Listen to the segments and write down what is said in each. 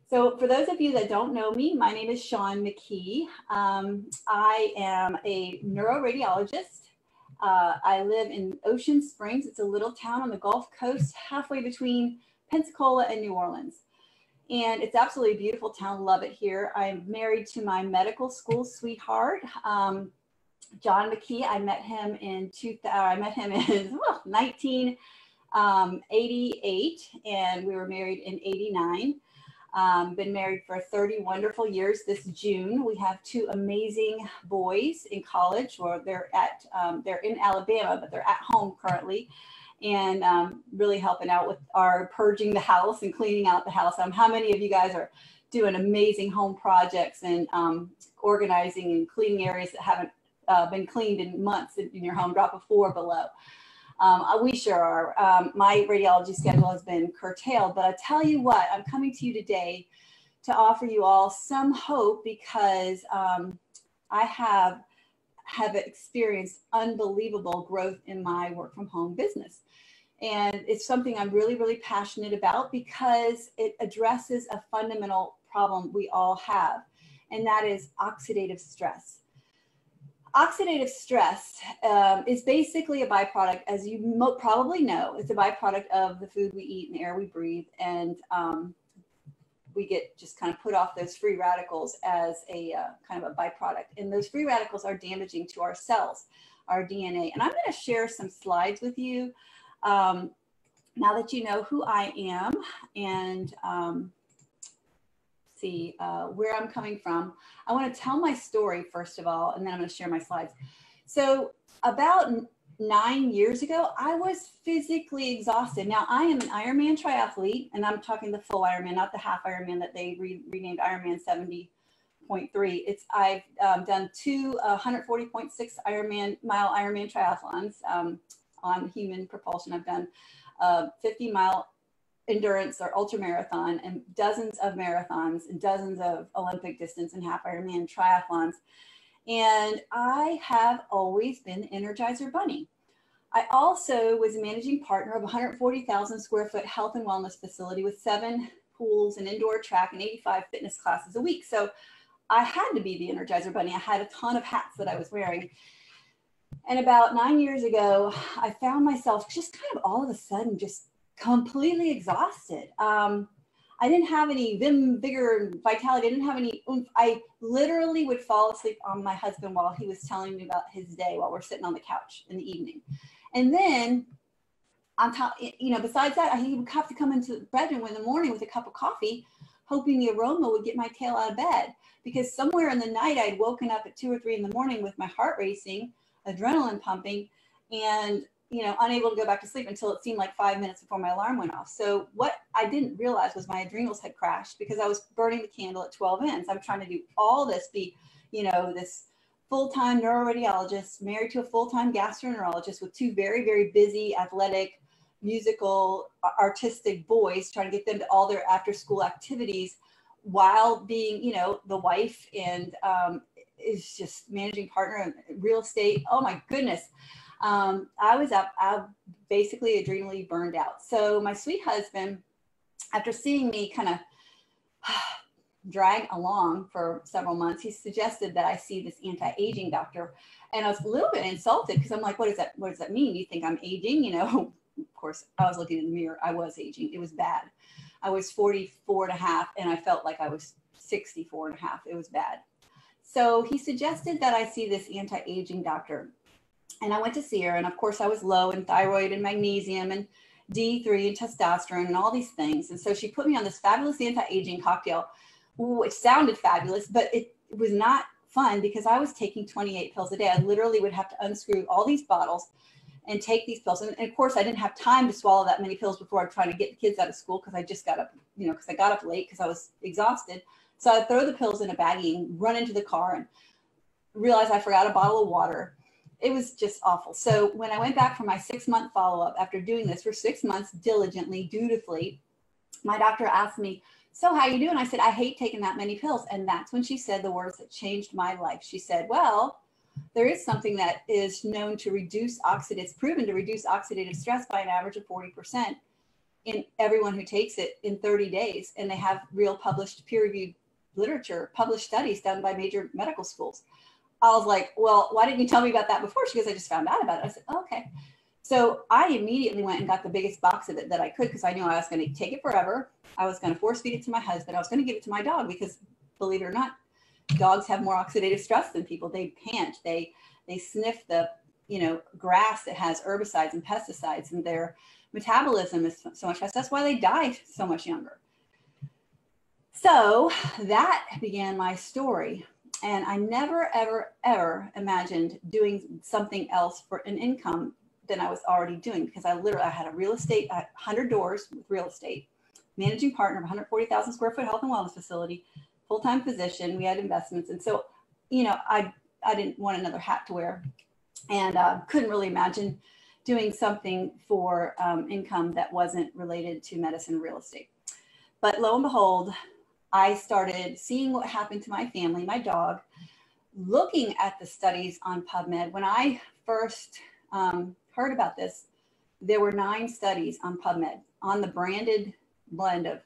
So for those of you that don't know me, my name is Shawn McKee. I am a neuroradiologist. I live in Ocean Springs. It's a little town on the Gulf Coast, halfway between Pensacola and New Orleans. And it's absolutely a beautiful town. Love it here. I'm married to my medical school sweetheart, John McKee. I met him in 1988, and we were married in 89. Been married for 30 wonderful years. This June, we have two amazing boys in college, or they're in Alabama, but they're at home currently, and really helping out with our purging the house and cleaning out the house. How many of you guys are doing amazing home projects and organizing and cleaning areas that haven't been cleaned in months in your home? Drop a 4 below. We sure are. My radiology schedule has been curtailed, but I tell you what, I'm coming to you today to offer you all some hope, because I have experienced unbelievable growth in my work from home business. And it's something I'm really, really passionate about, because it addresses a fundamental problem we all have, and that is oxidative stress. Oxidative stress is basically a byproduct, as you probably know. It's a byproduct of the food we eat and the air we breathe, and we get just kind of put off those free radicals as a kind of a byproduct. And those free radicals are damaging to our cells, our DNA. And I'm going to share some slides with you now that you know who I am and see where I'm coming from. I want to tell my story first of all, and then I'm going to share my slides. So about 9 years ago, I was physically exhausted. Now I am an Ironman triathlete, and I'm talking the full Ironman, not the half Ironman that they renamed Ironman 70.3. I've done two 140.6 mile Ironman triathlons on human propulsion. I've done 50-mile endurance or ultra marathon, and dozens of marathons and dozens of Olympic distance and half Ironman triathlons. And I have always been the Energizer Bunny. I also was a managing partner of a 140,000 square foot health and wellness facility with 7 pools, an indoor track, and 85 fitness classes a week. So I had to be the Energizer Bunny. I had a ton of hats that I was wearing. And about 9 years ago, I found myself just kind of all of a sudden just completely exhausted. I didn't have any vim, vigor, vitality. I didn't have any oomph. I literally would fall asleep on my husband while he was telling me about his day while we're sitting on the couch in the evening. And then on top, besides that, he would have to come into the bedroom in the morning with a cup of coffee, hoping the aroma would get my tail out of bed, because somewhere in the night I'd woken up at 2 or 3 in the morning with my heart racing, adrenaline pumping, and unable to go back to sleep until it seemed like 5 minutes before my alarm went off. So what I didn't realize was my adrenals had crashed, because I was burning the candle at 12 ends. I'm trying to do all this, be, this full-time neuroradiologist, married to a full-time gastroenterologist with 2 very, very busy, athletic, musical, artistic boys, trying to get them to all their after-school activities while being, the wife and is just managing partner in real estate. Oh my goodness. I was basically adrenally burned out. So my sweet husband, after seeing me kind of drag along for several months, he suggested that I see this anti-aging doctor. And I was a little bit insulted, because I'm like, what does that mean? You think I'm aging? Of course, I was looking in the mirror. I was aging. It was bad. I was 44 and a half, and I felt like I was 64 and a half. It was bad. So he suggested that I see this anti-aging doctor. And I went to see her, and of course I was low in thyroid and magnesium and D3 and testosterone and all these things. And so she put me on this fabulous anti-aging cocktail, which sounded fabulous, but it was not fun, because I was taking 28 pills a day. I literally would have to unscrew all these bottles and take these pills. And of course I didn't have time to swallow that many pills before I'm trying to get the kids out of school, because I just got up, because I got up late because I was exhausted. So I'd throw the pills in a baggie and run into the car and realize I forgot a bottle of water. It was just awful. So when I went back for my 6-month follow-up, after doing this for 6 months diligently, dutifully, my doctor asked me, so how you doing? I said, I hate taking that many pills. And that's when she said the words that changed my life. She said, well, there is something that is known to reduce it's proven to reduce oxidative stress by an average of 40%. in everyone who takes it in 30 days. And they have real published peer-reviewed literature, published studies done by major medical schools. I was like, well, why didn't you tell me about that before? She goes, I just found out about it. I said, oh, okay. So I immediately went and got the biggest box of it that I could, because I knew I was going to take it forever. I was going to force feed it to my husband. I was going to give it to my dog, because believe it or not, dogs have more oxidative stress than people. They pant, they sniff the, grass that has herbicides and pesticides, and their metabolism is so much faster. That's why they die so much younger. So that began my story. And I never, ever, ever imagined doing something else for an income than I was already doing, because I had a real estate, 100 doors with real estate, managing partner of 140,000 square foot health and wellness facility, full-time physician. We had investments. And so, I didn't want another hat to wear, and couldn't really imagine doing something for income that wasn't related to medicine and real estate. But lo and behold, I started seeing what happened to my family, my dog, looking at the studies on PubMed. When I first heard about this, there were 9 studies on PubMed on the branded blend of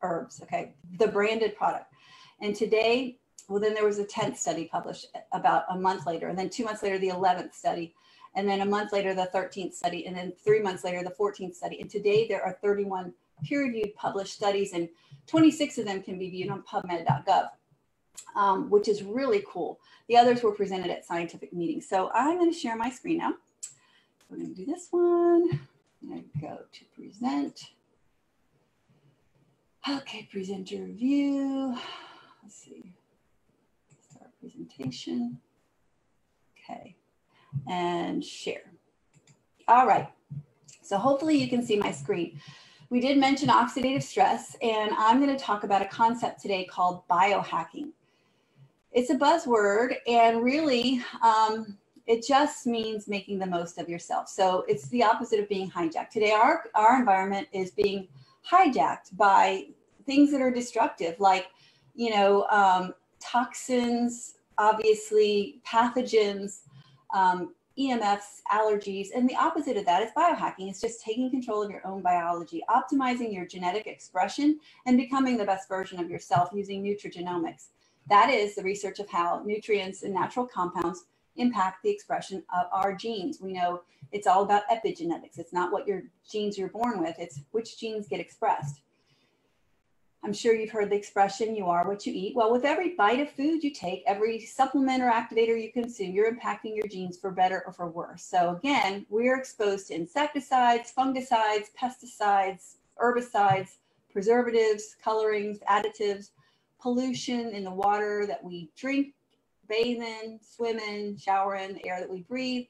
herbs, okay, the branded product. And today, well, then there was a 10th study published about a month later, and then 2 months later, the 11th study, and then a month later, the 13th study, and then 3 months later, the 14th study. And today there are 31 peer-reviewed published studies, and 26 of them can be viewed on PubMed.gov, which is really cool. The others were presented at scientific meetings. So I'm going to share my screen now. We're going to do this one. I'm going to go to present. Okay, presenter view. Let's see. Start presentation. Okay, and share. All right. So hopefully you can see my screen. We did mention oxidative stress, and I'm going to talk about a concept today called biohacking. It's a buzzword, and really it just means making the most of yourself. So it's the opposite of being hijacked. Today, our environment is being hijacked by things that are destructive, like, toxins, obviously pathogens, EMFs, allergies, and the opposite of that is biohacking. It's just taking control of your own biology, optimizing your genetic expression, and becoming the best version of yourself using nutrigenomics. That is the research of how nutrients and natural compounds impact the expression of our genes. We know it's all about epigenetics. It's not what your genes you're born with, it's which genes get expressed. I'm sure you've heard the expression, you are what you eat. Well, with every bite of food you take, every supplement or activator you consume, you're impacting your genes for better or for worse. So again, we're exposed to insecticides, fungicides, pesticides, herbicides, preservatives, colorings, additives, pollution in the water that we drink, bathe in, swim in, shower in, the air that we breathe.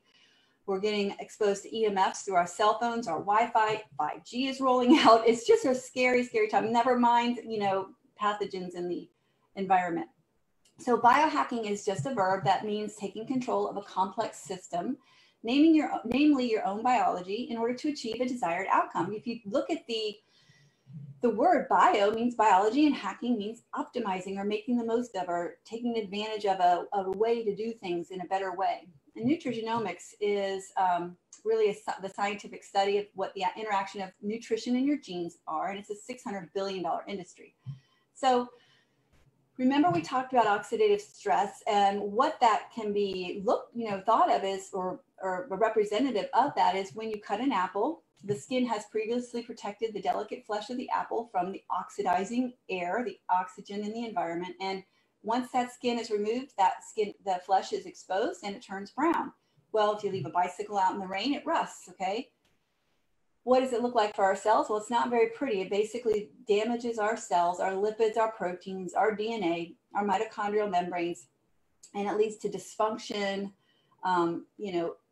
We're getting exposed to EMFs through our cell phones, our Wi-Fi, 5G is rolling out. It's just a scary, scary time. Never mind, pathogens in the environment. So biohacking is just a verb that means taking control of a complex system, namely your own biology, in order to achieve a desired outcome. If you look at the word bio means biology, and hacking means optimizing or making the most of, or taking advantage of a way to do things in a better way. And nutrigenomics is really the scientific study of what the interaction of nutrition and your genes are, and it's a $600 billion industry. So remember, we talked about oxidative stress, and what that can be thought of is, or a representative of that is, when you cut an apple, the skin has previously protected the delicate flesh of the apple from the oxidizing air, the oxygen in the environment. And once that skin is removed, the flesh is exposed and it turns brown. Well, if you leave a bicycle out in the rain, it rusts, okay? What does it look like for our cells? Well, it's not very pretty. It basically damages our cells, our lipids, our proteins, our DNA, our mitochondrial membranes, and it leads to dysfunction,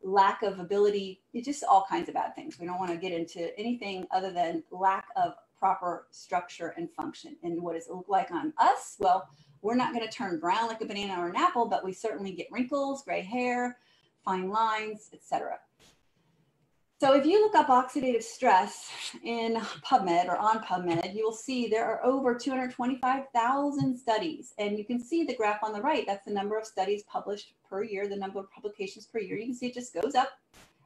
lack of ability, just all kinds of bad things. We don't want to get into anything other than lack of proper structure and function. And what does it look like on us? Well, we're not going to turn brown like a banana or an apple, but we certainly get wrinkles, gray hair, fine lines, etc. So if you look up oxidative stress in PubMed or on PubMed, you will see there are over 225,000 studies. And you can see the graph on the right. That's the number of studies published per year, the number of publications per year. You can see it just goes up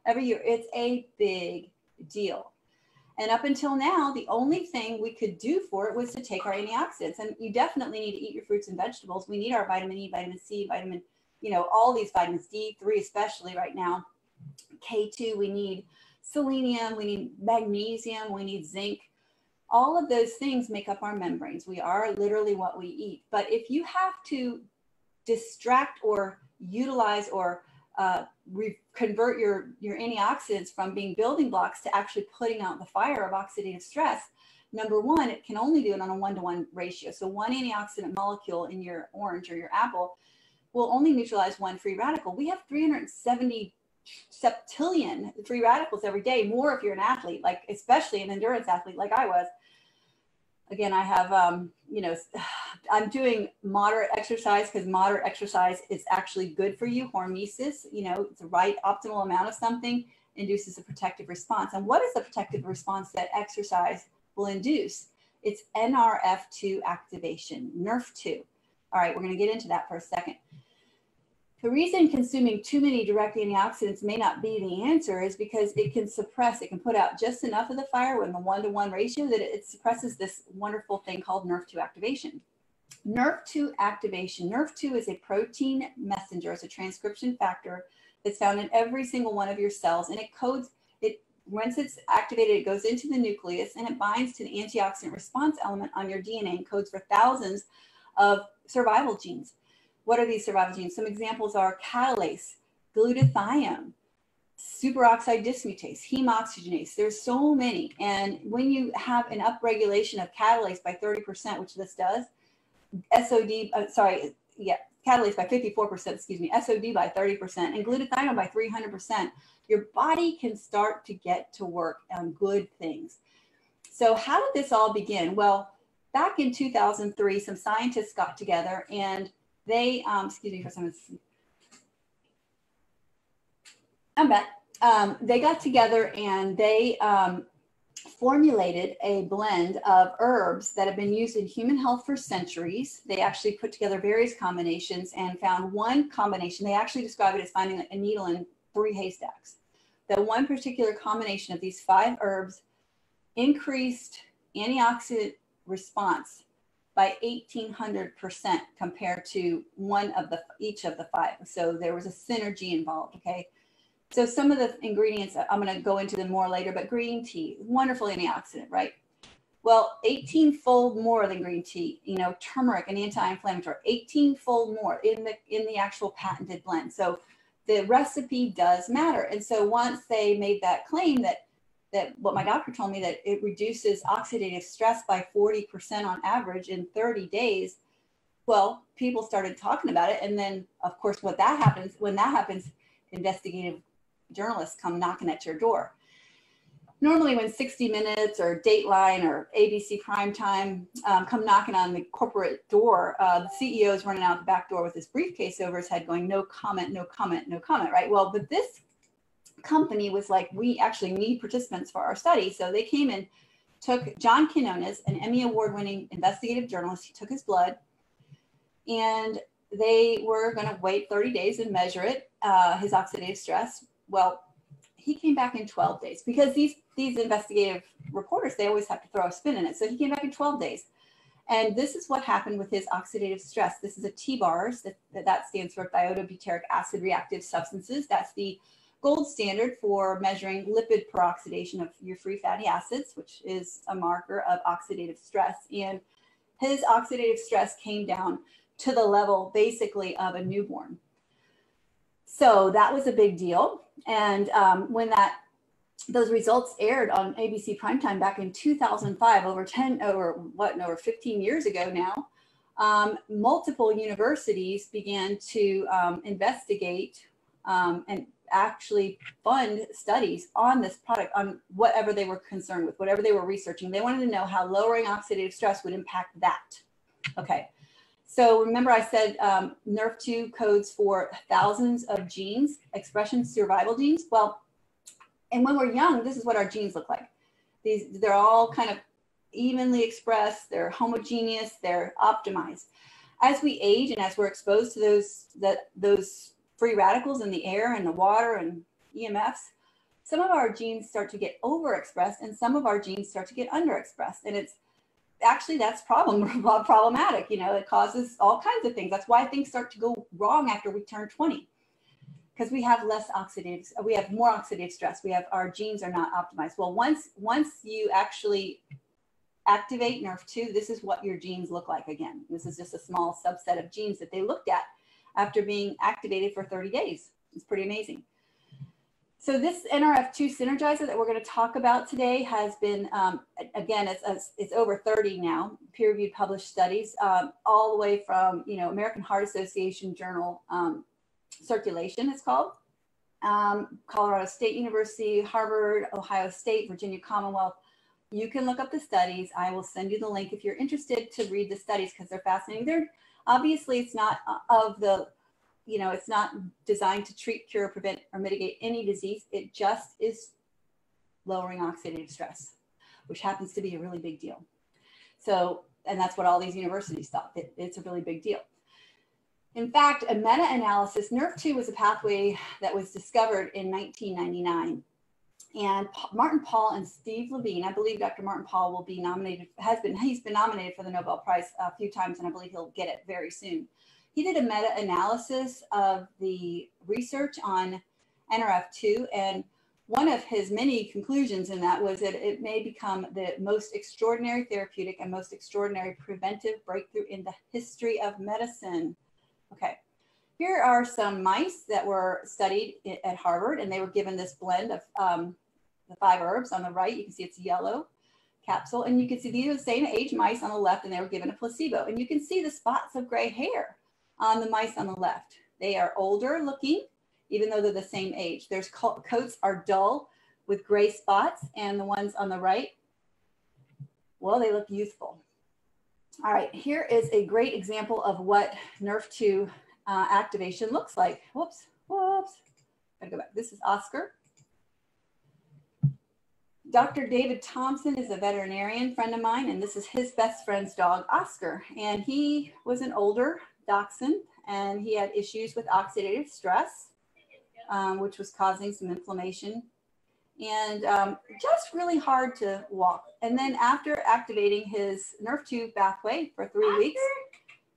every year. It's a big deal. And up until now, the only thing we could do for it was to take our antioxidants. And you definitely need to eat your fruits and vegetables. We need our vitamin E, vitamin C, vitamin, all these vitamins, D3 especially right now, K2, we need selenium, we need magnesium, we need zinc. All of those things make up our membranes. We are literally what we eat. But if you have to distract or utilize or convert your antioxidants from being building blocks to actually putting out the fire of oxidative stress, number one, it can only do it on a 1-to-1 ratio. So one antioxidant molecule in your orange or your apple will only neutralize one free radical. We have 370 septillion free radicals every day, more if you're an athlete, like especially an endurance athlete like I was. Again, I have, I'm doing moderate exercise because moderate exercise is actually good for you. Hormesis, it's the right optimal amount of something induces a protective response. And what is the protective response that exercise will induce? It's NRF2 activation, NRF2. All right, we're going to get into that for a second. The reason consuming too many direct antioxidants may not be the answer is because it can suppress, it can put out just enough of the fire in the 1-to-1 ratio that it suppresses this wonderful thing called NRF2 activation. NRF2 activation, NRF2 is a protein messenger, it's a transcription factor that's found in every single one of your cells, and it codes, once it's activated, it goes into the nucleus and it binds to the antioxidant response element on your DNA and codes for thousands of survival genes. What are these survival genes? Some examples are catalase, glutathione, superoxide dismutase, heme oxygenase. There's so many. And when you have an upregulation of catalase by 30%, which this does, catalase by 54%, SOD by 30%, and glutathione by 300%, your body can start to get to work on good things. So how did this all begin? Well, back in 2003, some scientists got together and they, excuse me for some, I'm back. They got together and they formulated a blend of herbs that have been used in human health for centuries. They actually put together various combinations and found one combination. They actually describe it as finding a needle in 3 haystacks. That one particular combination of these 5 herbs increased antioxidant response by 1,800% compared to each of the 5. So there was a synergy involved, okay? So some of the ingredients, I'm gonna go into them more later, but green tea, wonderful antioxidant, right? Well, 18-fold more than green tea, turmeric, an anti-inflammatory, 18-fold more in the actual patented blend. So the recipe does matter. And so once they made that claim that what my doctor told me, that it reduces oxidative stress by 40% on average in 30 days. Well, people started talking about it. And then of course, when that happens, investigative journalists come knocking at your door. Normally when 60 Minutes or Dateline or ABC Primetime come knocking on the corporate door, the CEO is running out the back door with his briefcase over his head going, no comment, no comment, no comment, right? Well, but this company was like, we actually need participants for our study. So they came and took John Quinones, an Emmy award-winning investigative journalist. He took his blood and they were going to wait 30 days and measure it, his oxidative stress. Well, he came back in 12 days because these investigative reporters, they always have to throw a spin in it. So he came back in 12 days. And this is what happened with his oxidative stress. This is a TBARS, that stands for thioetobutyric acid reactive substances. That's the gold standard for measuring lipid peroxidation of your free fatty acids, which is a marker of oxidative stress. And his oxidative stress came down to the level basically of a newborn. So that was a big deal. And when those results aired on ABC Primetime back in 2005, over 15 years ago now, multiple universities began to investigate and actually fund studies on this product, on whatever they were concerned with, whatever they were researching. They wanted to know how lowering oxidative stress would impact that. Okay, so remember I said NRF2 codes for thousands of genes, expression survival genes. Well, and when we're young, this is what our genes look like. They're all kind of evenly expressed, they're homogeneous, they're optimized. As we age and as we're exposed to those free radicals in the air and the water and EMFs, some of our genes start to get overexpressed and some of our genes start to get underexpressed. And it's actually, that's problematic. You know, it causes all kinds of things. That's why things start to go wrong after we turn 20, because we have we have more oxidative stress. Our genes are not optimized. Well, once you actually activate NRF2, this is what your genes look like again. This is just a small subset of genes that they looked at after being activated for 30 days. It's pretty amazing. So this NRF2 synergizer that we're going to talk about today has been, again, it's over 30 now, peer-reviewed published studies, all the way from, you know, American Heart Association journal Circulation, it's called, Colorado State University, Harvard, Ohio State, Virginia Commonwealth. You can look up the studies. I will send you the link if you're interested to read the studies because they're fascinating. They're obviously, it's not of the, you know, it's not designed to treat, cure, prevent, or mitigate any disease. It just is lowering oxidative stress, which happens to be a really big deal. So, and that's what all these universities thought. It's a really big deal. In fact, a meta-analysis, NRF2 was a pathway that was discovered in 1999. And Martin Pall and Steve Levine, I believe Dr. Martin Pall will be nominated, he's been nominated for the Nobel Prize a few times, and I believe he'll get it very soon. He did a meta-analysis of the research on NRF2, and one of his many conclusions in that was that it may become the most extraordinary therapeutic and most extraordinary preventive breakthrough in the history of medicine. Okay, here are some mice that were studied at Harvard, and they were given this blend of the 5 herbs. On the right, you can see it's yellow capsule, and you can see these are the same age mice on the left, and they were given a placebo. And you can see the spots of gray hair on the mice on the left. They are older looking, even though they're the same age. Their coats are dull with gray spots, and the ones on the right, well, they look youthful. All right, here is a great example of what NRF2 activation looks like. Whoops, gotta go back. This is Oscar. Dr. David Thompson is a veterinarian friend of mine, and this is his best friend's dog, Oscar. And he was an older dachshund, and he had issues with oxidative stress, which was causing some inflammation and just really hard to walk. And then after activating his NRF2 pathway for 3 weeks,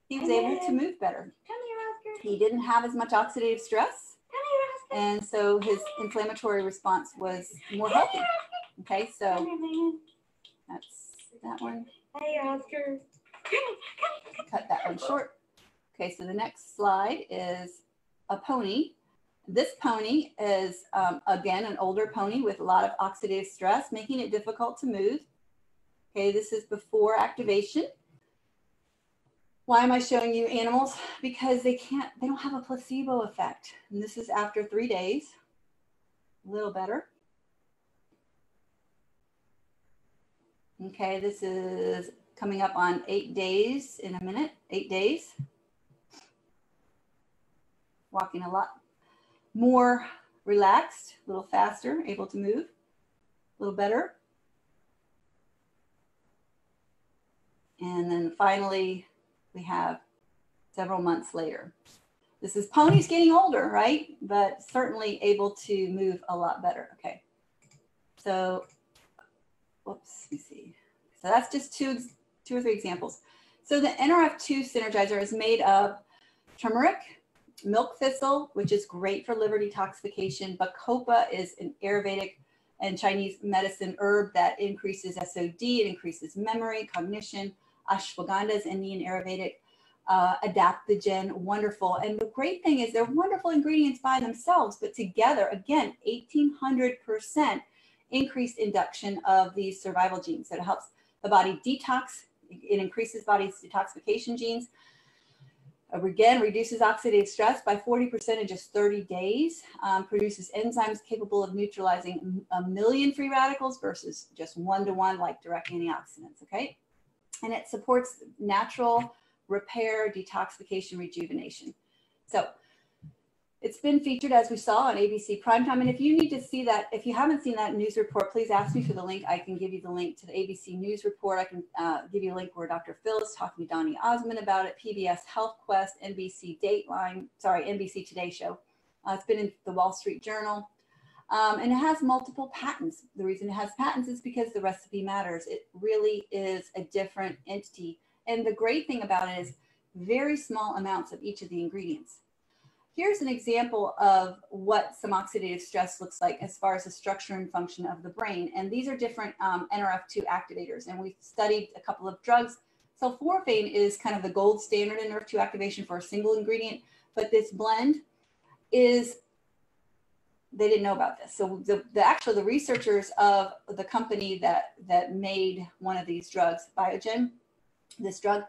he was able to move better. He didn't have as much oxidative stress, and so his inflammatory response was more healthy. Okay, so that's that one. Hey, Oscar. Cut that one short. Okay, so the next slide is a pony. This pony is, again, an older pony with a lot of oxidative stress, making it difficult to move. Okay, this is before activation. Why am I showing you animals? Because they don't have a placebo effect. And this is after 3 days, a little better. Okay, this is coming up on 8 days in a minute, 8 days. Walking a lot more relaxed, a little faster, able to move, a little better. And then finally, we have several months later. This is ponies getting older, right? But certainly able to move a lot better. Okay, so whoops, let me see. So that's just two or three examples. So the NRF2 synergizer is made of turmeric, milk thistle, which is great for liver detoxification. Bacopa is an Ayurvedic and Chinese medicine herb that increases SOD, it increases memory, cognition. Ashwagandha is Indian Ayurvedic, adaptogen, wonderful. And the great thing is they're wonderful ingredients by themselves, but together, again, 1,800% increased induction of these survival genes. So it helps the body detox. It increases body's detoxification genes. Again, reduces oxidative stress by 40% in just 30 days, produces enzymes capable of neutralizing 1 million free radicals versus just 1 to 1 like direct antioxidants, okay? And it supports natural repair, detoxification, rejuvenation. So it's been featured, as we saw, on ABC Primetime. And if you need to see that, if you haven't seen that news report, please ask me for the link. I can give you the link to the ABC News report. I can give you a link where Dr. Phil is talking to Donny Osmond about it, PBS Health Quest, NBC Dateline, sorry, NBC Today Show. It's been in the Wall Street Journal. And it has multiple patents. The reason it has patents is because the recipe matters. It really is a different entity. And the great thing about it is very small amounts of each of the ingredients. Here's an example of what some oxidative stress looks like as far as the structure and function of the brain. And these are different NRF2 activators. And we've studied a couple of drugs. Sulforaphane is kind of the gold standard in NRF2 activation for a single ingredient, but this blend is, they didn't know about this. So the researchers of the company that made one of these drugs, Biogen, this drug,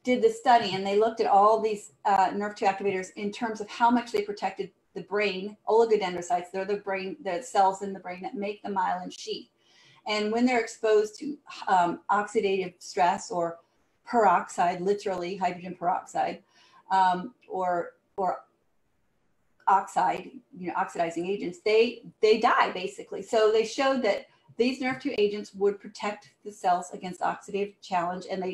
did the study, and they looked at all these NRF2 activators in terms of how much they protected the brain. Oligodendrocytes, they're the cells in the brain that make the myelin sheath. And when they're exposed to oxidative stress or peroxide, literally hydrogen peroxide, or oxide, oxidizing agents, they die basically. So they showed that these NRF2 agents would protect the cells against oxidative challenge. And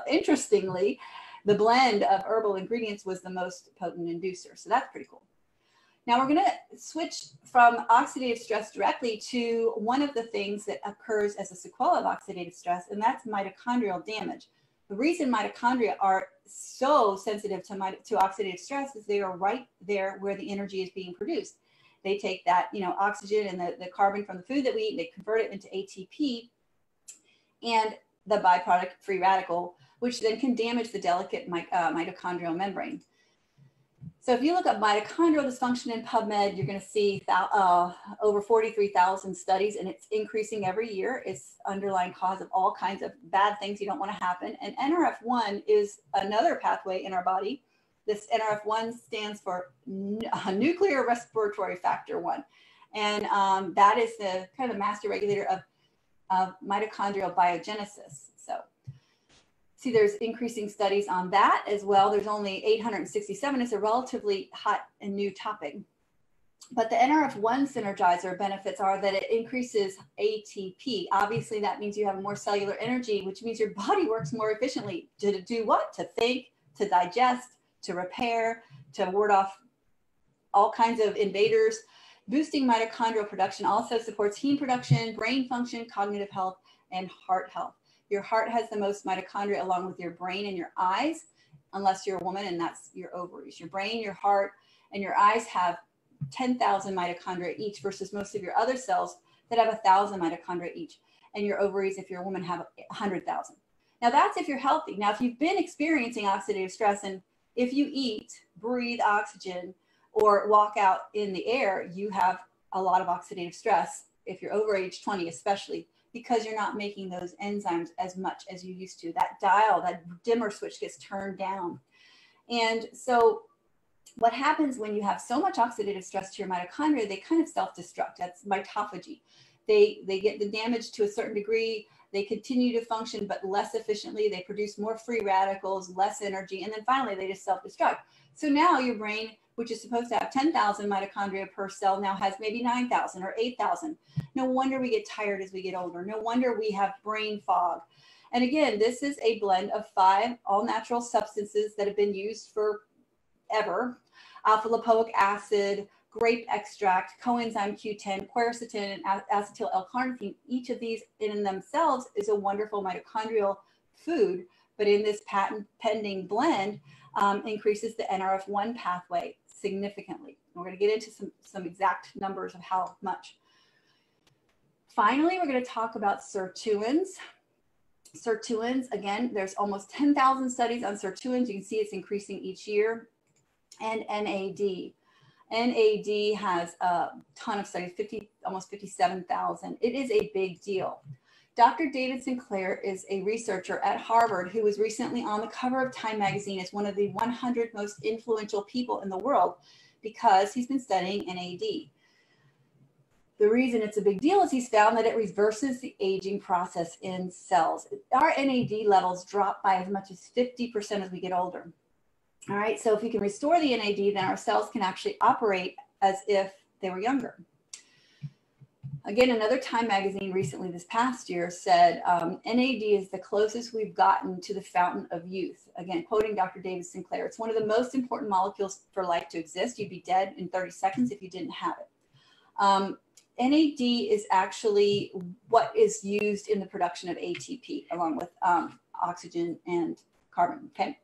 interestingly, the blend of herbal ingredients was the most potent inducer. So that's pretty cool. Now we're going to switch from oxidative stress directly to one of the things that occurs as a sequela of oxidative stress, and that's mitochondrial damage. The reason mitochondria are so sensitive to oxidative stress is they are right there where the energy is being produced. They take that, oxygen and the carbon from the food that we eat, they convert it into ATP and the byproduct free radical, which then can damage the delicate mitochondrial membrane. So if you look up mitochondrial dysfunction in PubMed, you're going to see over 43,000 studies, and it's increasing every year. It's underlying cause of all kinds of bad things you don't want to happen. And NRF1 is another pathway in our body. This NRF1 stands for nuclear respiratory factor 1. And that is the kind of the master regulator of mitochondrial biogenesis. So see, there's increasing studies on that as well. There's only 867. It's a relatively hot and new topic. But the NRF1 synergizer benefits are that it increases ATP. Obviously, that means you have more cellular energy, which means your body works more efficiently. To do what? To think, to digest, to repair, to ward off all kinds of invaders. Boosting mitochondrial production also supports heme production, brain function, cognitive health, and heart health. Your heart has the most mitochondria along with your brain and your eyes, unless you're a woman, and that's your ovaries. Your brain, your heart, and your eyes have 10,000 mitochondria each versus most of your other cells that have 1,000 mitochondria each. And your ovaries, if you're a woman, have 100,000. Now that's if you're healthy. Now, if you've been experiencing oxidative stress, and if you eat, breathe oxygen, or walk out in the air, you have a lot of oxidative stress. If you're over age 20, especially, because you're not making those enzymes as much as you used to. That dial, that dimmer switch gets turned down. And so what happens when you have so much oxidative stress to your mitochondria, they kind of self-destruct. That's mitophagy. They get the damage to a certain degree. They continue to function, but less efficiently. They produce more free radicals, less energy, and then finally they just self-destruct. So now your brain, which is supposed to have 10,000 mitochondria per cell, now has maybe 9,000 or 8,000. No wonder we get tired as we get older. No wonder we have brain fog. And again, this is a blend of 5 all-natural substances that have been used forever. Alpha-lipoic acid, grape extract, coenzyme Q10, quercetin, and acetyl L-carnitine. Each of these in themselves is a wonderful mitochondrial food, but in this patent-pending blend, increases the NRF1 pathway significantly. We're going to get into some exact numbers of how much. Finally, we're going to talk about sirtuins. Sirtuins, again, there's almost 10,000 studies on sirtuins. You can see it's increasing each year. And NAD. NAD has a ton of studies, almost 57,000. It is a big deal. Dr. David Sinclair is a researcher at Harvard who was recently on the cover of Time magazine as one of the 100 most influential people in the world because he's been studying NAD. The reason it's a big deal is he's found that it reverses the aging process in cells. Our NAD levels drop by as much as 50% as we get older. All right, so if we can restore the NAD, then our cells can actually operate as if they were younger. Again, another Time magazine recently this past year said NAD is the closest we've gotten to the fountain of youth. Again, quoting Dr. David Sinclair, it's one of the most important molecules for life to exist. You'd be dead in 30 seconds if you didn't have it. NAD is actually what is used in the production of ATP along with oxygen and carbon, okay?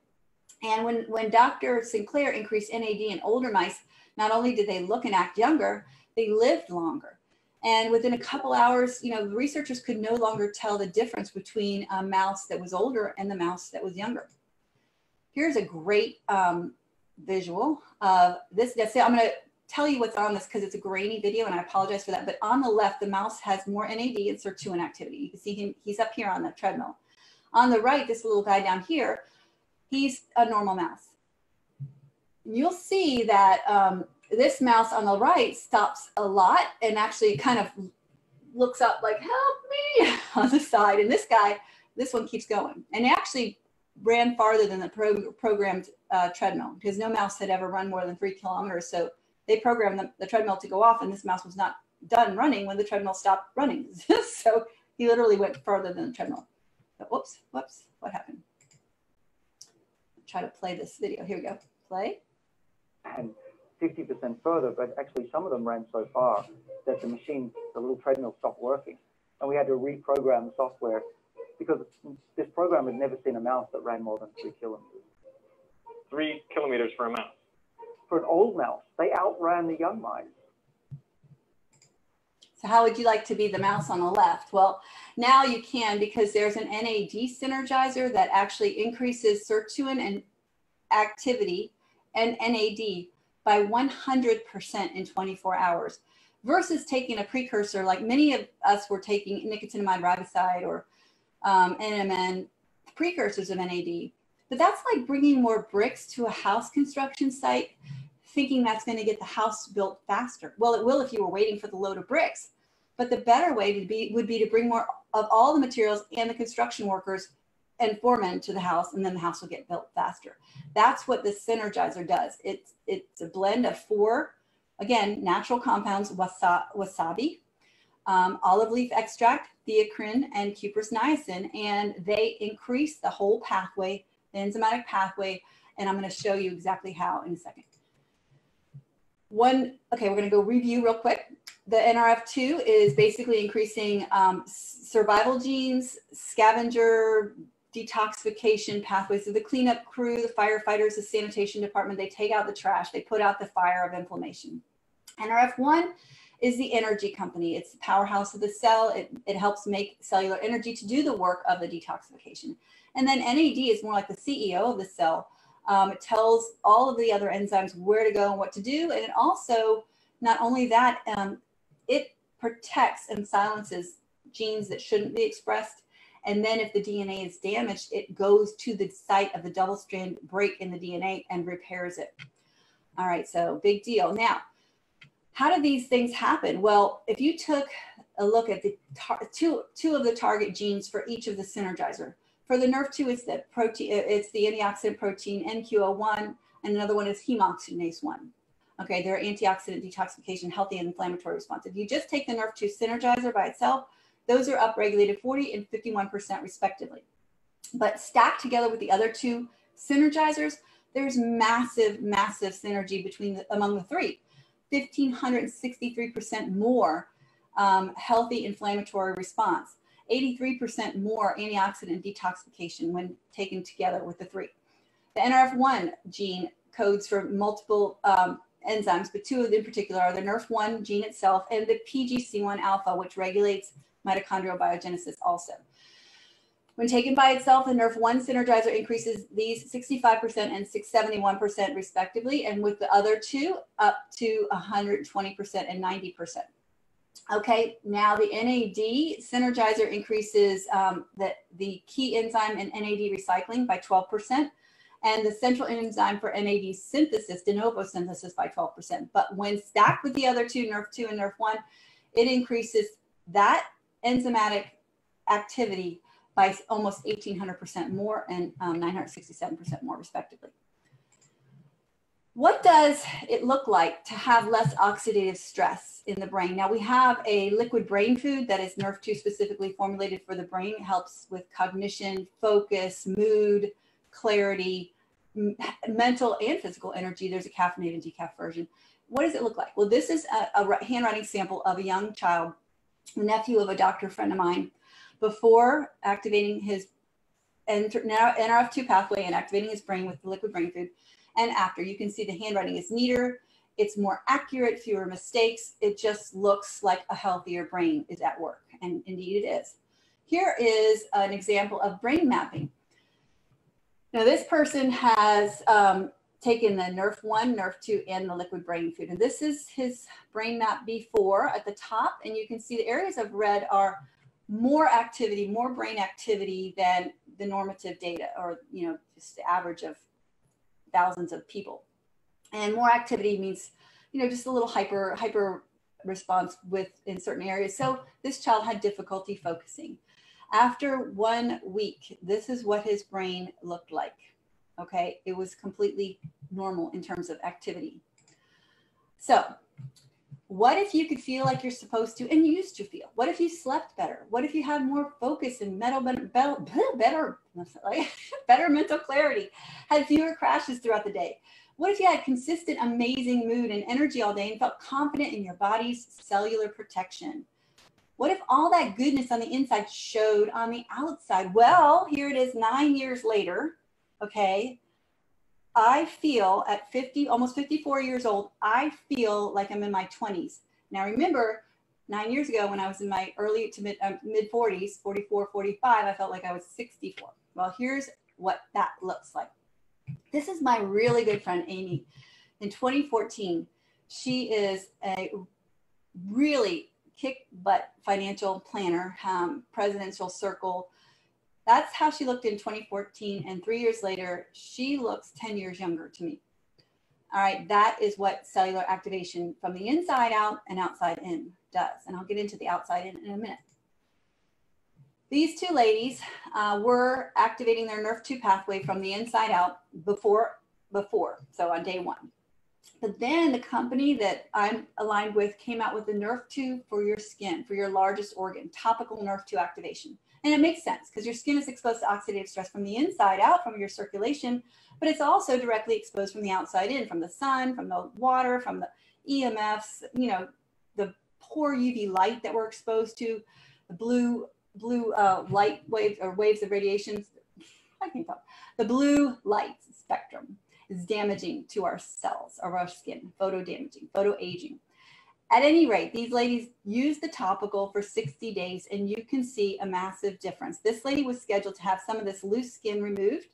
And when Dr. Sinclair increased NAD in older mice, not only did they look and act younger, they lived longer. And within a couple hours, you know, the researchers could no longer tell the difference between a mouse that was older and the mouse that was younger. Here's a great visual of this. That's it. I'm going to tell you what's on this because it's a grainy video and I apologize for that. But on the left, the mouse has more NAD and sirtuin activity. You can see him, he's up here on the treadmill. On the right, this little guy down here, he's a normal mouse. You'll see that this mouse on the right stops a lot and actually kind of looks up like, help me, on the side. And this guy, this one keeps going. And he actually ran farther than the programmed treadmill because no mouse had ever run more than 3 kilometers. So they programmed the treadmill to go off and this mouse was not done running when the treadmill stopped running. So he literally went farther than the treadmill. But whoops, what happened? I'll try to play this video. Here we go, play. And 50% further, but actually some of them ran so far that the machine, the little treadmill stopped working. And we had to reprogram the software because this program had never seen a mouse that ran more than 3 kilometers. 3 kilometers for a mouse. For an old mouse, they outran the young mice. So how would you like to be the mouse on the left? Well, now you can because there's an NAD synergizer that actually increases sirtuin and activity and NAD by 100% in 24 hours versus taking a precursor like many of us were taking nicotinamide riboside or NMN, precursors of NAD. But that's like bringing more bricks to a house construction site, thinking that's going to get the house built faster. Well, it will if you were waiting for the load of bricks. But the better way would be to bring more of all the materials and the construction workers and foremen to the house, and then the house will get built faster. That's what this synergizer does. It's a blend of 4, again, natural compounds, wasabi, olive leaf extract, theacrine, and cuprous niacin, and they increase the whole pathway, the enzymatic pathway, and I'm going to show you exactly how in a second. Okay, we're going to go review real quick. The NRF2 is basically increasing survival genes, scavenger, detoxification pathways. So the cleanup crew, the firefighters, the sanitation department, they take out the trash, they put out the fire of inflammation. NRF1 is the energy company. It's the powerhouse of the cell. It helps make cellular energy to do the work of the detoxification. And then NAD is more like the CEO of the cell. It tells all of the other enzymes where to go and what to do. And it also, not only that, it protects and silences genes that shouldn't be expressed. And then if the DNA is damaged, it goes to the site of the double strand break in the DNA and repairs it. All right, so big deal. Now, how do these things happen? Well, if you took a look at the two of the target genes for each of the synergizer. For the NRF2, it's the protein, it's the antioxidant protein NQO1, and another one is hemoxygenase 1. Okay, they're antioxidant detoxification, healthy and inflammatory response. If you just take the NRF2 synergizer by itself, those are upregulated 40 and 51% respectively. But stacked together with the other 2 synergizers, there's massive, massive synergy among the 3. 1,563% more healthy inflammatory response, 83% more antioxidant detoxification when taken together with the 3. The NRF1 gene codes for multiple enzymes, but 2 of them in particular are the NRF1 gene itself and the PGC1 alpha, which regulates mitochondrial biogenesis also. When taken by itself, the NRF1 synergizer increases these 65% and 671% respectively, and with the other 2 up to 120% and 90%. Okay, now the NAD synergizer increases the key enzyme in NAD recycling by 12%, and the central enzyme for NAD synthesis, de novo synthesis, by 12%. But when stacked with the other 2, NRF2 and NRF1, it increases that enzymatic activity by almost 1,800% more and 967% more respectively. What does it look like to have less oxidative stress in the brain? Now we have a liquid brain food that is NRF2 specifically formulated for the brain. It helps with cognition, focus, mood, clarity, mental and physical energy. There's a caffeinated and decaf version. what does it look like? Well, this is a handwriting sample of a young child, nephew of a doctor friend of mine, before activating his NRF2 pathway and activating his brain with the liquid brain food. And after, you can see the handwriting is neater, it's more accurate, fewer mistakes. It just looks like a healthier brain is at work. And indeed it is. Here is an example of brain mapping. Now this person has taken the NRF1, NRF2, and the liquid brain food. And this is his brain map before at the top. And you can see the areas of red are more activity, more brain activity than the normative data, or, you know, just the average of thousands of people. And more activity means, you know, just a little hyper response in certain areas. So this child had difficulty focusing. After 1 week, this is what his brain looked like. Okay, it was completely normal in terms of activity. So what if you could feel like you're supposed to and used to feel? What if you slept better? What if you had more focus and better mental clarity, had fewer crashes throughout the day? What if you had consistent, amazing mood and energy all day and felt confident in your body's cellular protection? What if all that goodness on the inside showed on the outside? Well, here it is 9 years later, okay? I feel at 50, almost 54 years old, I feel like I'm in my 20s. Now remember, 9 years ago when I was in my early to mid 40s, 44, 45, I felt like I was 64. Well, here's what that looks like. This is my really good friend, Amy. In 2014, she is a really kick-butt financial planner, presidential circle. That's how she looked in 2014. And 3 years later, she looks 10 years younger to me. All right, that is what cellular activation from the inside out and outside in does. And I'll get into the outside in a minute. These two ladies were activating their NRF2 pathway from the inside out before, so on day 1. But then the company that I'm aligned with came out with the NRF2 for your skin, for your largest organ, topical NRF2 activation. And it makes sense because your skin is exposed to oxidative stress from the inside out, from your circulation, but it's also directly exposed from the outside in, from the sun, from the water, from the EMFs, you know, the poor UV light that we're exposed to, the blue light waves or waves of radiation. I can't talk. The blue light spectrum is damaging to our cells of our skin, photo damaging, photo aging. At any rate, these ladies used the topical for 60 days and you can see a massive difference. This lady was scheduled to have some of this loose skin removed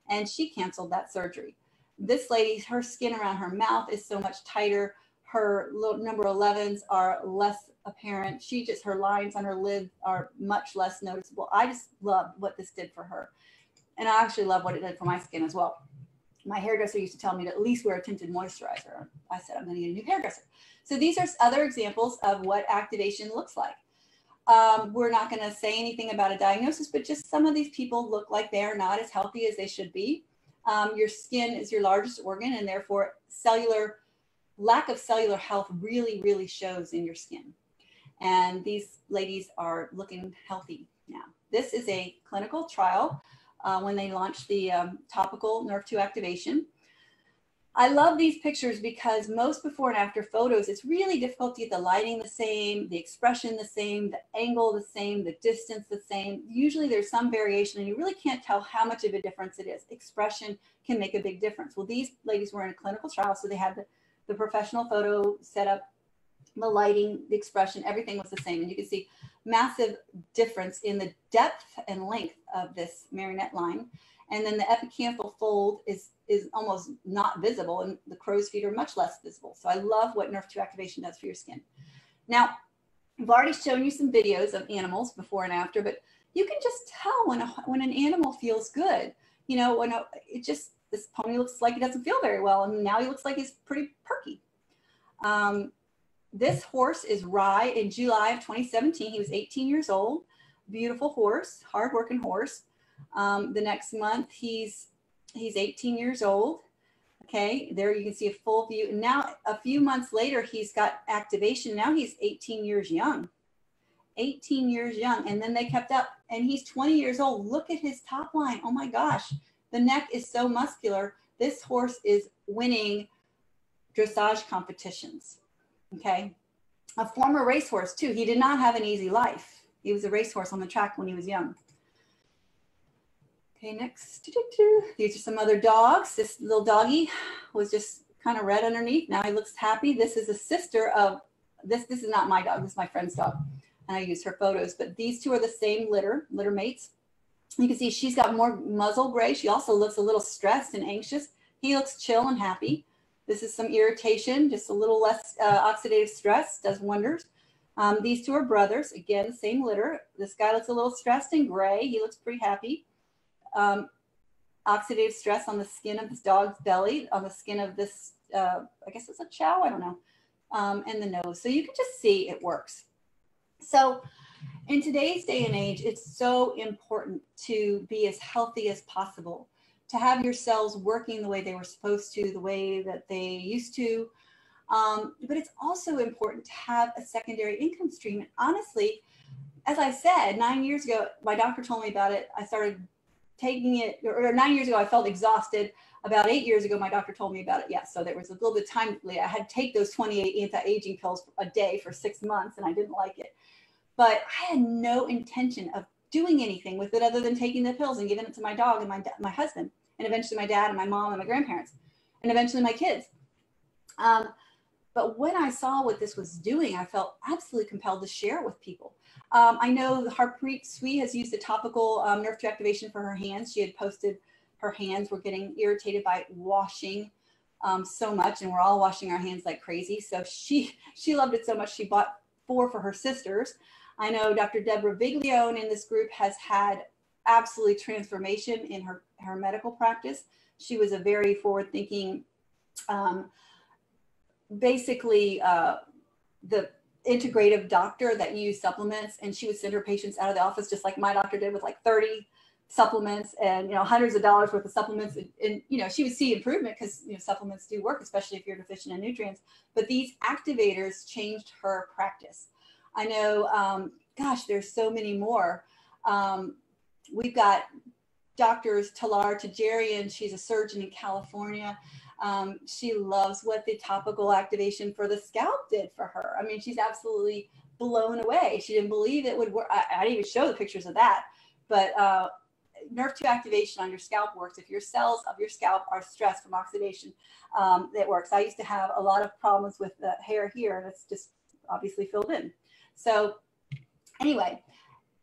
and she canceled that surgery. This lady, her skin around her mouth is so much tighter. Her number 11s are less apparent. Her lines on her lid are much less noticeable. I just love what this did for her. And I actually love what it did for my skin as well. My hairdresser used to tell me to at least wear a tinted moisturizer. I said, I'm going to get a new hairdresser. So these are other examples of what activation looks like. We're not going to say anything about a diagnosis, but just some of these people look like they are not as healthy as they should be. Your skin is your largest organ, and therefore lack of cellular health really, really shows in your skin. And these ladies are looking healthy now. This is a clinical trial when they launched the topical NRF2 activation. I love these pictures because most before and after photos, it's really difficult to get the lighting the same, the expression the same, the angle the same, the distance the same. Usually there's some variation and you really can't tell how much of a difference it is. Expression can make a big difference. Well, these ladies were in a clinical trial, so they had the professional photo set up, the lighting, the expression, everything was the same. And you can see massive difference in the depth and length of this marionette line. And then the epicanthal fold is almost not visible, and the crow's feet are much less visible. So I love what NRF2 activation does for your skin. Now, I've already shown you some videos of animals before and after, but you can just tell when an animal feels good. You know, this pony looks like he doesn't feel very well, and now he looks like he's pretty perky. This horse is Rye. In July of 2017, he was 18 years old. Beautiful horse, hardworking horse. The next month, he's 18 years old. Okay, there you can see a full view. And now a few months later, he's got activation. Now he's 18 years young. 18 years young. And then they kept up, and he's 20 years old. Look at his top line. Oh my gosh, the neck is so muscular. This horse is winning dressage competitions. Okay. A former racehorse too. He did not have an easy life. He was a racehorse on the track when he was young. Okay, next. These are some other dogs. This little doggy was just kind of red underneath. Now he looks happy. This is a sister of this. This is not my dog. This is my friend's dog. And I use her photos. But these two are the same litter mates. You can see she's got more muzzle gray. She also looks a little stressed and anxious. He looks chill and happy. This is some irritation, just a little less oxidative stress, does wonders. These two are brothers. Again, same litter. This guy looks a little stressed and gray. He looks pretty happy. Oxidative stress on the skin of this dog's belly, on the skin of this, I guess it's a chow, I don't know, and the nose. So you can just see it works. So in today's day and age, it's so important to be as healthy as possible, to have your cells working the way they were supposed to, the way that they used to. But it's also important to have a secondary income stream. And honestly, as I said, 9 years ago, my doctor told me about it. I started taking it, or 9 years ago, I felt exhausted. About 8 years ago, my doctor told me about it. Yes, so there was a little bit of time. I had to take those 28 anti-aging pills a day for 6 months, and I didn't like it. But I had no intention of doing anything with it other than taking the pills and giving it to my dog and my husband, and eventually my dad and my mom and my grandparents, and eventually my kids. But when I saw what this was doing, I felt absolutely compelled to share it with people. I know Harpreet Sui has used a topical nerve 2 activation for her hands. She had posted her hands were getting irritated by washing so much, and we're all washing our hands like crazy. So she loved it so much, she bought 4 for her sisters. I know Dr. Deborah Viglione in this group has had absolutely transformation in her medical practice. She was a very forward-thinking, basically the integrative doctor that used supplements, and she would send her patients out of the office just like my doctor did, with like 30 supplements and hundreds of dollars worth of supplements, and she would see improvement because supplements do work, especially if you're deficient in nutrients. But these activators changed her practice. I know, gosh, there's so many more. We've got doctors Talar Tajarian. She's a surgeon in California. She loves what the topical activation for the scalp did for her. I mean, she's absolutely blown away. She didn't believe it would work. I didn't even show the pictures of that, but nerve 2 activation on your scalp works. If your cells of your scalp are stressed from oxidation, it works. I used to have a lot of problems with the hair here, and it's just obviously filled in. So anyway,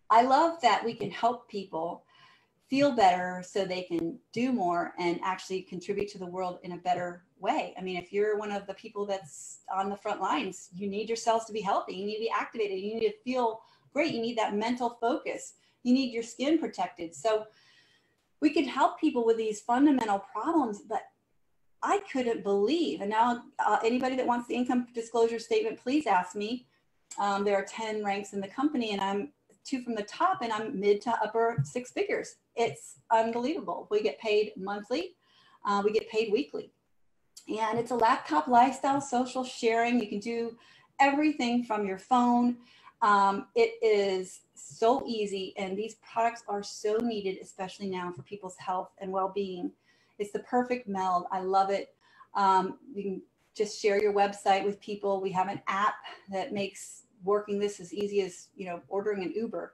I love that we can help people feel better so they can do more and actually contribute to the world in a better way. I mean, if you're one of the people that's on the front lines, you need your cells to be healthy. You need to be activated. You need to feel great. You need that mental focus. You need your skin protected. So we can help people with these fundamental problems, but I couldn't believe, and now anybody that wants the income disclosure statement, please ask me. There are 10 ranks in the company, and I'm 2 from the top, and I'm mid to upper 6 figures. It's unbelievable. We get paid monthly. We get paid weekly. And it's a laptop lifestyle, social sharing. You can do everything from your phone. It is so easy, and these products are so needed, especially now for people's health and well-being. It's the perfect meld. I love it. You can just share your website with people. We have an app that makes working this as easy as ordering an Uber.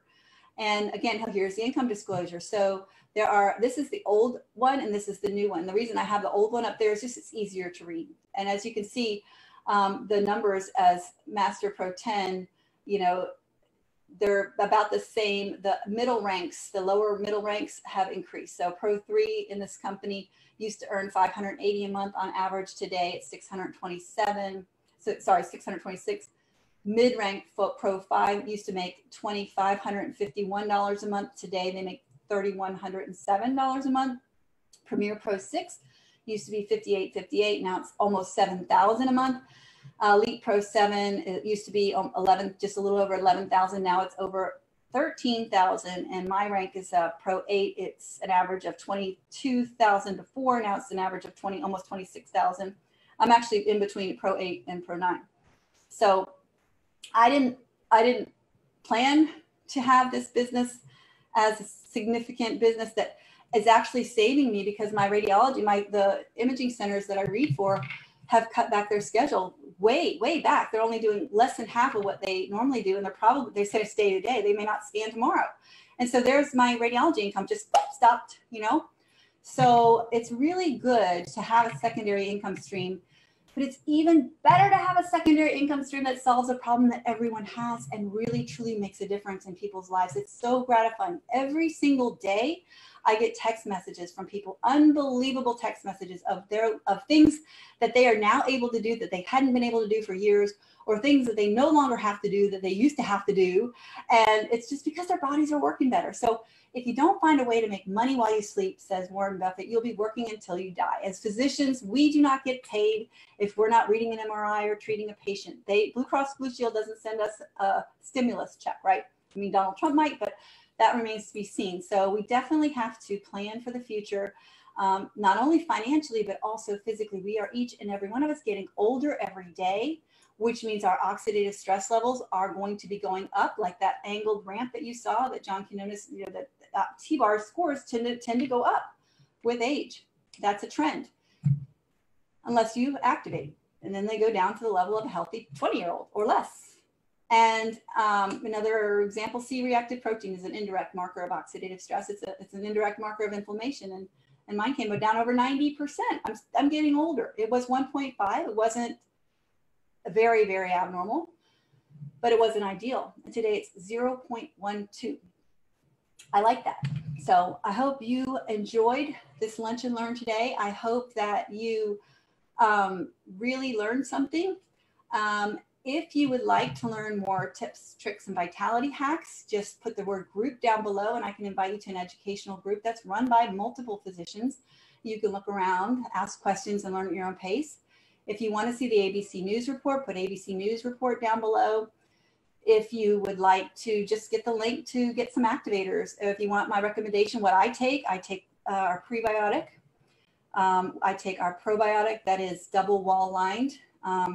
And again, here's the income disclosure. So this is the old one and this is the new one. The reason I have the old one up there is just it's easier to read. And as you can see, the numbers as Master Pro 10, they're about the same. The middle ranks, the lower middle ranks have increased. So Pro 3 in this company used to earn $580 a month on average. Today it's $626. Mid-rank Pro 5 used to make $2,551 a month. Today they make $3,107 a month. Premier Pro 6 used to be $5,858. Now it's almost $7,000 a month. Elite Pro 7, it used to be just a little over 11,000. Now it's over 13,000. And my rank is Pro 8. It's an average of 22,000 before. Now it's an average of almost 26,000. I'm actually in between Pro 8 and Pro 9. So I didn't plan to have this business as a significant business that is actually saving me, because my radiology, the imaging centers that I read for, have cut back their schedule way back. They're only doing less than half of what they normally do. And they say stay today. They may not scan tomorrow. And so there's my radiology income just stopped, you know? So it's really good to have a secondary income stream, but it's even better to have a secondary income stream that solves a problem that everyone has and really truly makes a difference in people's lives. It's so gratifying. Every single day, I get text messages from people, unbelievable text messages of things that they are now able to do that they hadn't been able to do for years, or things that they no longer have to do that they used to have to do. And it's just because their bodies are working better. So if you don't find a way to make money while you sleep, says Warren Buffett, you'll be working until you die. As physicians, we do not get paid if we're not reading an MRI or treating a patient. Blue Cross Blue Shield doesn't send us a stimulus check, right? I mean, Donald Trump might, but that remains to be seen. So we definitely have to plan for the future, not only financially, but also physically. We are each and every one of us getting older every day, which means our oxidative stress levels are going to be going up, like that angled ramp that you saw that John Quinones, you know, that T-bar scores tend to go up with age. That's a trend, unless you activate. And then they go down to the level of a healthy 20-year-old or less. And another example, C-reactive protein is an indirect marker of oxidative stress. It's an indirect marker of inflammation. And mine came down over 90%. I'm getting older. It was 1.5. It wasn't very, very abnormal, but it wasn't ideal. And today it's 0.12. I like that. So I hope you enjoyed this Lunch and Learn today. I hope that you really learned something. If you would like to learn more tips, tricks, and vitality hacks, just put the word group down below and I can invite you to an educational group that's run by multiple physicians. You can look around, ask questions, and learn at your own pace. If you want to see the ABC News Report, put ABC News Report down below. If you would like to just get the link to get some activators. If you want my recommendation, what I take our prebiotic. I take our probiotic that is double wall lined.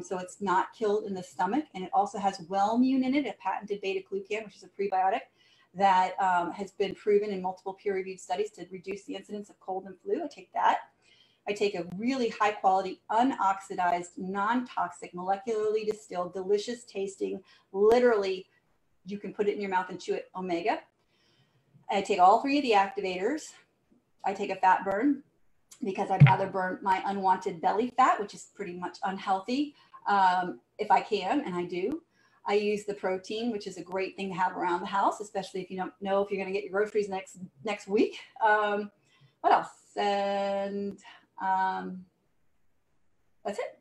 So it's not killed in the stomach. And it also has Wellmune in it, a patented beta-glucan, which is a prebiotic that has been proven in multiple peer-reviewed studies to reduce the incidence of cold and flu. I take that. I take a really high quality, unoxidized, non-toxic, molecularly distilled, delicious tasting, literally, you can put it in your mouth and chew it, omega. I take all three of the activators. I take a fat burn because I'd rather burn my unwanted belly fat, which is pretty much unhealthy, if I can, and I do. I use the protein, which is a great thing to have around the house, especially if you don't know if you're going to get your groceries next week. What else? And that's it.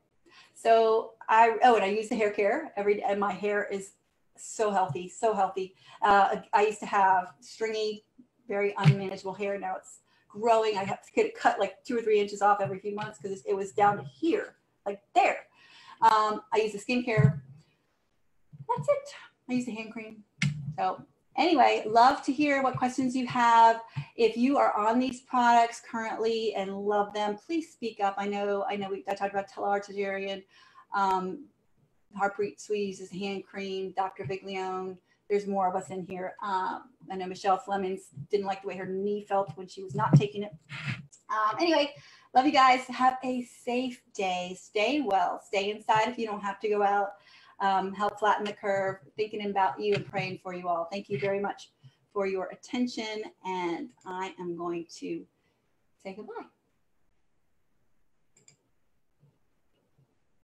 So and I use the hair care every day, and my hair is so healthy, so healthy. I used to have stringy, very unmanageable hair. Now it's growing. I have to get it cut like 2 or 3 inches off every few months because it was down to here, like there. I use the skincare. That's it. I use the hand cream. So anyway, love to hear what questions you have. If you are on these products currently and love them, please speak up. I talked about Telartagerian. Harpreet Sweet uses hand cream, Dr. Viglione. There's more of us in here. I know Michelle Flemings didn't like the way her knee felt when she was not taking it. Anyway, love you guys. Have a safe day. Stay well. Stay inside if you don't have to go out. Help flatten the curve. Thinking about you and praying for you all. Thank you very much for your attention. And I am going to say goodbye.